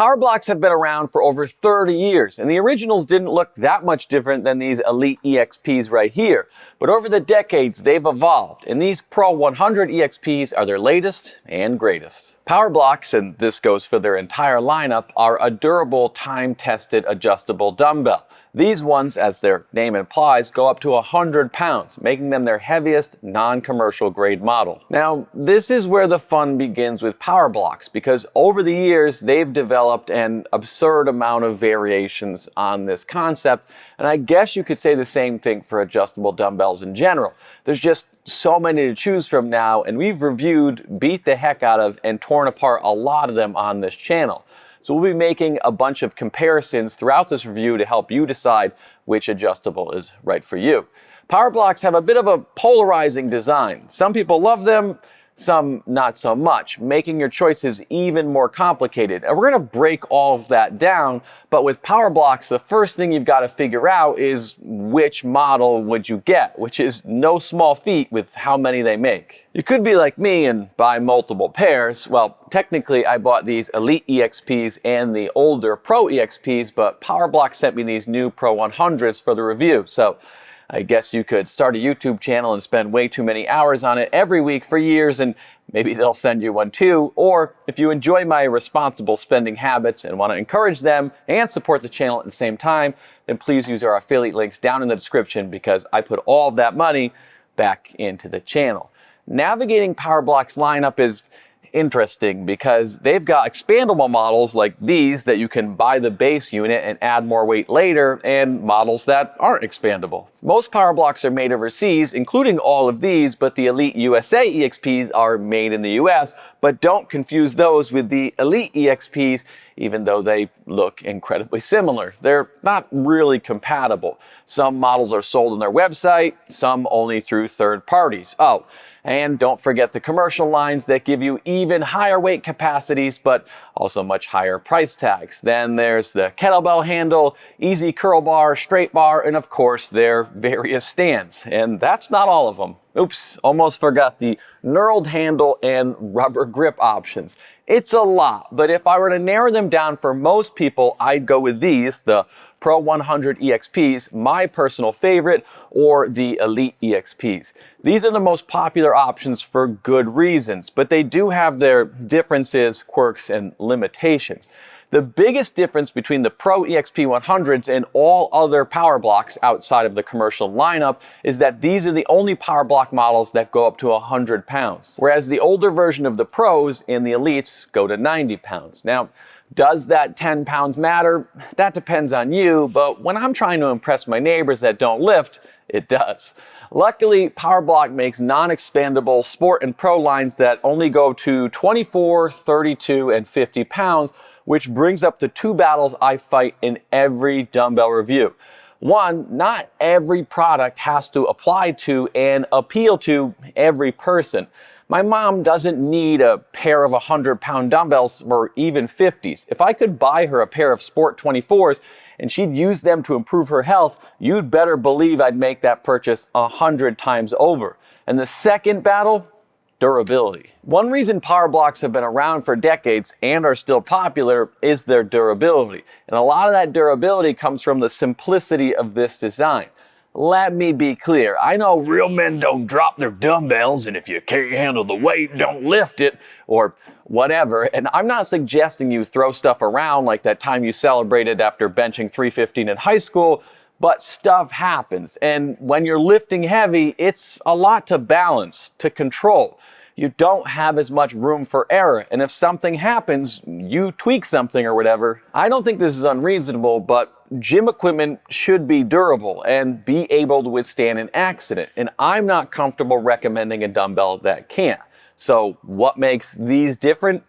PowerBlocks have been around for over 30 years, and the originals didn't look that much different than these Elite EXPs right here. But over the decades, they've evolved, and these Pro 100 EXPs are their latest and greatest. PowerBlocks, and this goes for their entire lineup, are a durable, time-tested, adjustable dumbbell. These ones, as their name implies, go up to 100 pounds, making them their heaviest non-commercial grade model. Now, this is where the fun begins with PowerBlocks, because over the years, they've developed an absurd amount of variations on this concept, and I guess you could say the same thing for adjustable dumbbells in general. There's just so many to choose from now, and we've reviewed, beat the heck out of, and torn apart a lot of them on this channel. So we'll be making a bunch of comparisons throughout this review to help you decide which adjustable is right for you. PowerBlocks have a bit of a polarizing design. Some people love them, some not so much, making your choices even more complicated. And we're going to break all of that down, but with PowerBlocks, the first thing you've got to figure out is which model would you get, which is no small feat with how many they make. You could be like me and buy multiple pairs. Well, technically I bought these Elite EXPs and the older Pro EXPs, but PowerBlocks sent me these new Pro 100s for the review. So I guess you could start a YouTube channel and spend way too many hours on it every week for years, and maybe they'll send you one too. Or if you enjoy my responsible spending habits and want to encourage them and support the channel at the same time, then please use our affiliate links down in the description, because I put all of that money back into the channel. Navigating PowerBlocks lineup is interesting because they've got expandable models like these that you can buy the base unit and add more weight later, and models that aren't expandable. Most PowerBlocks are made overseas, including all of these, but the Elite USA EXPs are made in the US, but don't confuse those with the Elite EXPs, even though they look incredibly similar. They're not really compatible. Some models are sold on their website, some only through third parties. Oh, and don't forget the commercial lines that give you even higher weight capacities, but also much higher price tags. Then there's the kettlebell handle, easy curl bar, straight bar, and of course their various stands. And that's not all of them. Oops, almost forgot the knurled handle and rubber grip options. It's a lot, but if I were to narrow them down for most people, I'd go with these, the Pro 100 EXPs, my personal favorite, or the Elite EXPs. These are the most popular options for good reasons, but they do have their differences, quirks, and limitations. The biggest difference between the Pro EXP 100s and all other PowerBlocks outside of the commercial lineup is that these are the only PowerBlock models that go up to 100 pounds, whereas the older version of the Pros and the Elites go to 90 pounds. Now, does that 10 pounds matter? That depends on you, but when I'm trying to impress my neighbors that don't lift, it does. Luckily, PowerBlock makes non-expandable Sport and Pro lines that only go to 24, 32, and 50 pounds, which brings up the two battles I fight in every dumbbell review. One, not every product has to apply to and appeal to every person. My mom doesn't need a pair of 100-pound dumbbells or even 50s. If I could buy her a pair of Sport 24s and she'd use them to improve her health, you'd better believe I'd make that purchase 100 times over. And the second battle, durability. One reason PowerBlocks have been around for decades and are still popular is their durability. And a lot of that durability comes from the simplicity of this design. Let me be clear, I know real men don't drop their dumbbells, and if you can't handle the weight, don't lift it, or whatever. And I'm not suggesting you throw stuff around like that time you celebrated after benching 315 in high school, but stuff happens. And when you're lifting heavy, it's a lot to balance, to control. You don't have as much room for error, and if something happens, you tweak something or whatever. I don't think this is unreasonable, but gym equipment should be durable and be able to withstand an accident, and I'm not comfortable recommending a dumbbell that can't. So what makes these different?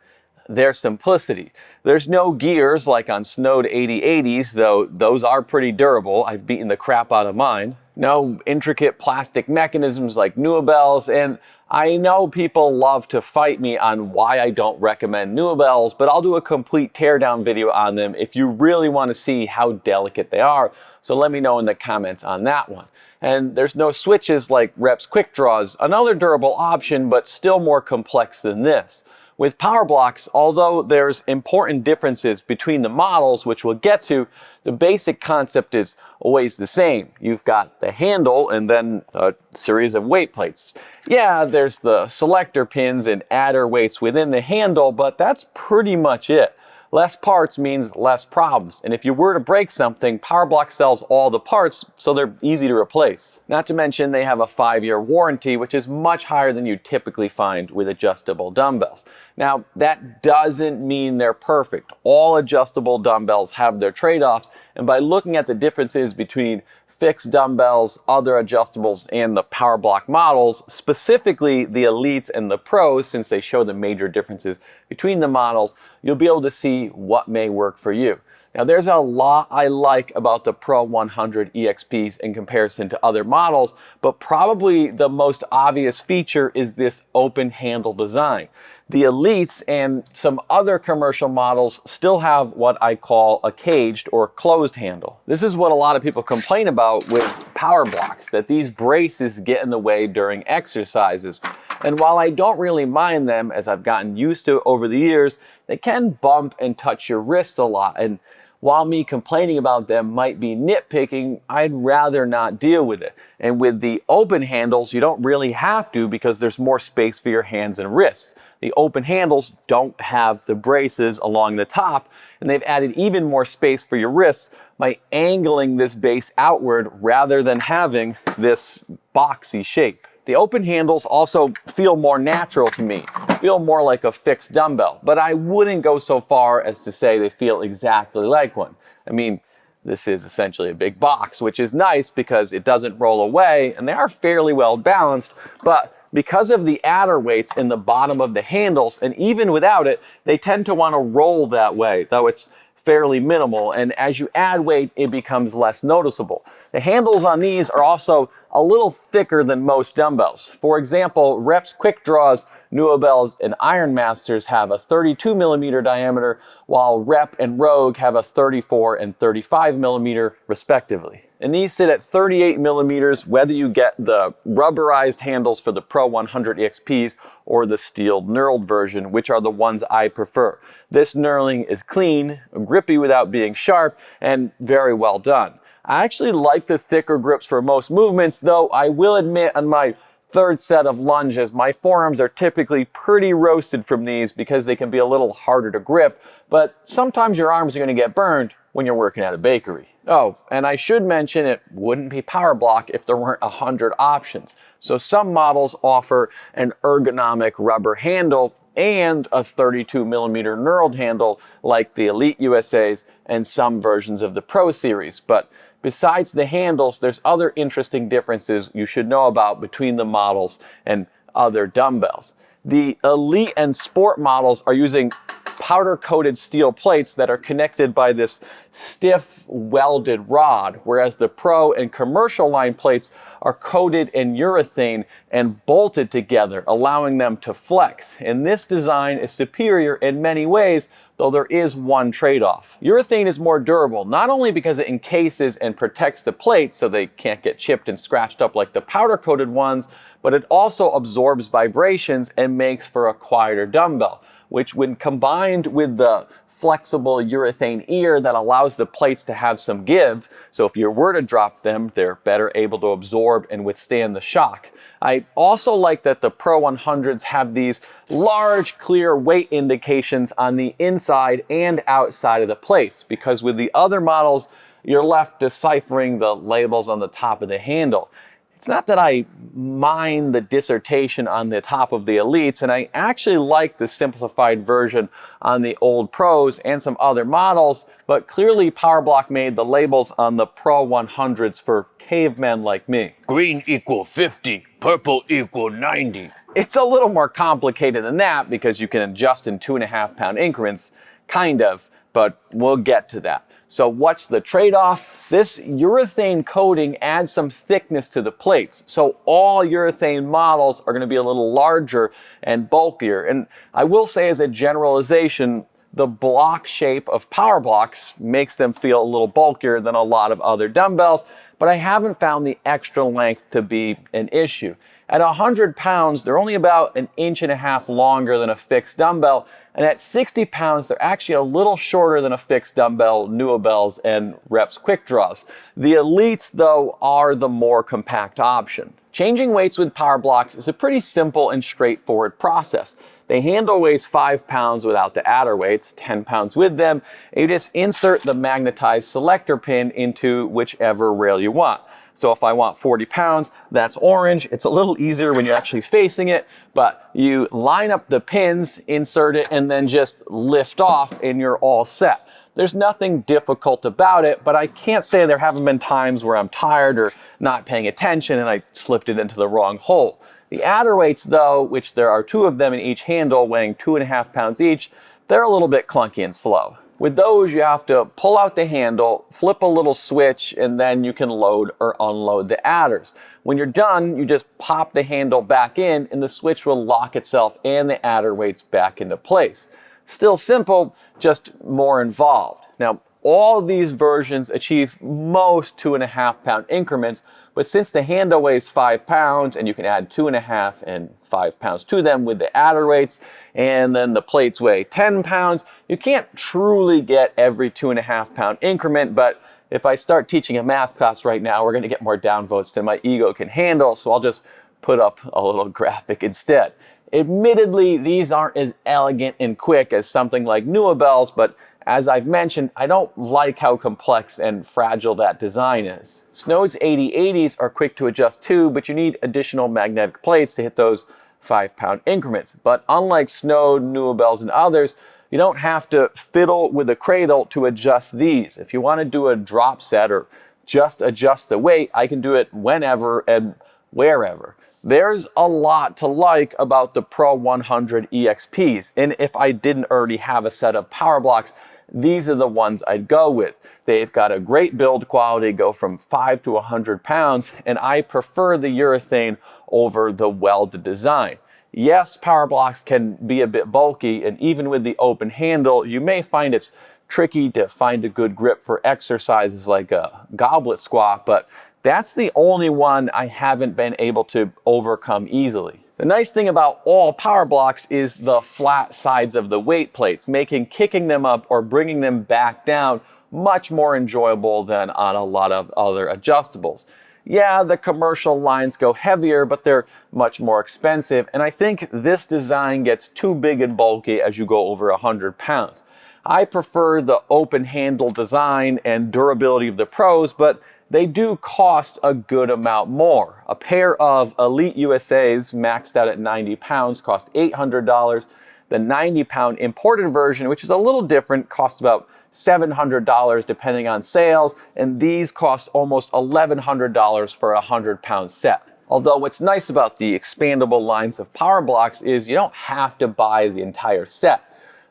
Their simplicity. There's no gears like on snowed 8080s, though those are pretty durable. I've beaten the crap out of mine. No intricate plastic mechanisms like Dumbbells, and I know people love to fight me on why I don't recommend Dumbbells, but I'll do a complete teardown video on them if you really want to see how delicate they are, so let me know in the comments on that one. And there's no switches like Reps Quick Draws, another durable option, but still more complex than this. With PowerBlocks, although there's important differences between the models, which we'll get to, the basic concept is always the same. You've got the handle and then a series of weight plates. Yeah, there's the selector pins and adder weights within the handle, but that's pretty much it. Less parts means less problems, and if you were to break something, PowerBlock sells all the parts, so they're easy to replace. Not to mention they have a 5-year warranty, which is much higher than you typically find with adjustable dumbbells. Now, that doesn't mean they're perfect. All adjustable dumbbells have their trade-offs, and by looking at the differences between fixed dumbbells, other adjustables, and the PowerBlock models, specifically the Elites and the Pros, since they show the major differences between the models, you'll be able to see what may work for you. Now, there's a lot I like about the Pro 100 EXPs in comparison to other models, but probably the most obvious feature is this open handle design. The Elites and some other commercial models still have what I call a caged or closed handle. This is what a lot of people complain about with PowerBlocks, that these braces get in the way during exercises. And while I don't really mind them, as I've gotten used to over the years, they can bump and touch your wrists a lot. And while me complaining about them might be nitpicking, I'd rather not deal with it. And with the open handles, you don't really have to because there's more space for your hands and wrists. The open handles don't have the braces along the top, and they've added even more space for your wrists by angling this base outward rather than having this boxy shape. The open handles also feel more natural to me, feel more like a fixed dumbbell, but I wouldn't go so far as to say they feel exactly like one. I mean, this is essentially a big box, which is nice because it doesn't roll away and they are fairly well balanced, but because of the adder weights in the bottom of the handles, and even without it, they tend to want to roll that way, though it's fairly minimal, and as you add weight, it becomes less noticeable. The handles on these are also a little thicker than most dumbbells. For example, Rep's Quick Draws, Dumbbells, and Iron Masters have a 32 millimeter diameter, while Rep and Rogue have a 34 and 35 millimeter respectively. And these sit at 38 millimeters, whether you get the rubberized handles for the Pro 100 EXPs or the steel knurled version, which are the ones I prefer. This knurling is clean, grippy without being sharp, and very well done. I actually like the thicker grips for most movements, though I will admit on my third set of lunges, my forearms are typically pretty roasted from these because they can be a little harder to grip, but sometimes your arms are going to get burned when you're working at a bakery. Oh, and I should mention it wouldn't be PowerBlock if there weren't 100 options. So some models offer an ergonomic rubber handle and a 32 millimeter knurled handle like the Elite USAs and some versions of the Pro series. But besides the handles, there's other interesting differences you should know about between the models and other dumbbells. The Elite and Sport models are using powder-coated steel plates that are connected by this stiff welded rod, whereas the Pro and commercial line plates are coated in urethane and bolted together, allowing them to flex. And this design is superior in many ways, though there is one trade-off. Urethane is more durable, not only because it encases and protects the plates so they can't get chipped and scratched up like the powder-coated ones, but it also absorbs vibrations and makes for a quieter dumbbell, which when combined with the flexible urethane ear that allows the plates to have some give, so if you were to drop them, they're better able to absorb and withstand the shock. I also like that the Pro 100s have these large clear weight indications on the inside and outside of the plates, because with the other models, you're left deciphering the labels on the top of the handle. It's not that I mind the dissertation on the top of the Elites, and I actually like the simplified version on the old Pros and some other models, but clearly PowerBlock made the labels on the Pro 100s for cavemen like me. Green equal 50, purple equal 90. It's a little more complicated than that because you can adjust in 2.5 pound increments, kind of, but we'll get to that. So what's the trade-off? This urethane coating adds some thickness to the plates. So all urethane models are going to be a little larger and bulkier. And I will say as a generalization, the block shape of PowerBlocks makes them feel a little bulkier than a lot of other dumbbells, but I haven't found the extra length to be an issue. At 100 pounds, they're only about 1.5 inches longer than a fixed dumbbell, and at 60 pounds, they're actually a little shorter than a fixed dumbbell, Dumbbells, and Reps Quick Draws. The Elites, though, are the more compact option. Changing weights with PowerBlocks is a pretty simple and straightforward process. The handle weighs 5 pounds without the adder weights, 10 pounds with them, and you just insert the magnetized selector pin into whichever rail you want. So if I want 40 pounds, that's orange. It's a little easier when you're actually facing it, but you line up the pins, insert it, and then just lift off and you're all set. There's nothing difficult about it, but I can't say there haven't been times where I'm tired or not paying attention and I slipped it into the wrong hole. The adder weights, though, which there are 2 of them in each handle weighing 2.5 pounds each, they're a little bit clunky and slow. With those, you have to pull out the handle, flip a little switch, and then you can load or unload the adders. When you're done, you just pop the handle back in and the switch will lock itself and the adder weights back into place. Still simple, just more involved. Now, all these versions achieve most 2.5 pound increments, but since the handle weighs 5 pounds and you can add 2.5 and 5 pounds to them with the adder weights, and then the plates weigh 10 pounds, you can't truly get every 2.5 pound increment, but if I start teaching a math class right now, we're gonna get more downvotes than my ego can handle, so I'll just put up a little graphic instead. Admittedly, these aren't as elegant and quick as something like Dumbbells, but as I've mentioned, I don't like how complex and fragile that design is. Snow's 8080s are quick to adjust too, but you need additional magnetic plates to hit those 5 pound increments. But unlike Snow, Dumbbells, and others, you don't have to fiddle with a cradle to adjust these. If you want to do a drop set or just adjust the weight, I can do it whenever and wherever. There's a lot to like about the Pro 100 EXPs, and if I didn't already have a set of PowerBlocks, these are the ones I'd go with. They've got a great build quality, go from 5 to 100 pounds, and I prefer the urethane over the welded design. Yes, PowerBlocks can be a bit bulky, and even with the open handle, you may find it's tricky to find a good grip for exercises like a goblet squat, but that's the only one I haven't been able to overcome easily. The nice thing about all PowerBlocks is the flat sides of the weight plates, making kicking them up or bringing them back down much more enjoyable than on a lot of other adjustables. Yeah, the commercial lines go heavier, but they're much more expensive, and I think this design gets too big and bulky as you go over 100 pounds. I prefer the open handle design and durability of the Pros, but they do cost a good amount more. A pair of Elite USAs maxed out at 90 pounds cost $800. The 90 pound imported version, which is a little different, costs about $700 depending on sales, and these cost almost $1,100 for a 100 pound set. Although what's nice about the expandable lines of PowerBlocks is you don't have to buy the entire set.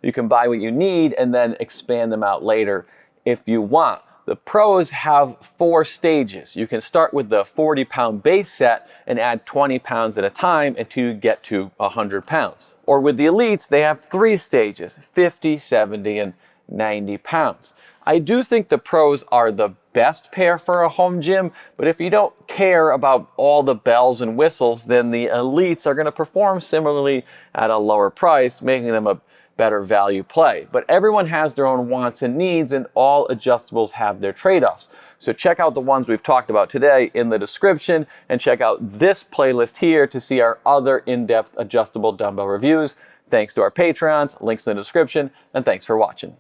You can buy what you need and then expand them out later if you want. The Pros have 4 stages. You can start with the 40 pound base set and add 20 pounds at a time until you get to 100 pounds. Or with the Elites, they have 3 stages, 50, 70, and 90 pounds. I do think the Pros are the best pair for a home gym, but if you don't care about all the bells and whistles, then the Elites are going to perform similarly at a lower price, making them a better value play. But everyone has their own wants and needs, and all adjustables have their trade-offs. So check out the ones we've talked about today in the description, and check out this playlist here to see our other in-depth adjustable dumbbell reviews. Thanks to our Patreons, links in the description, and thanks for watching.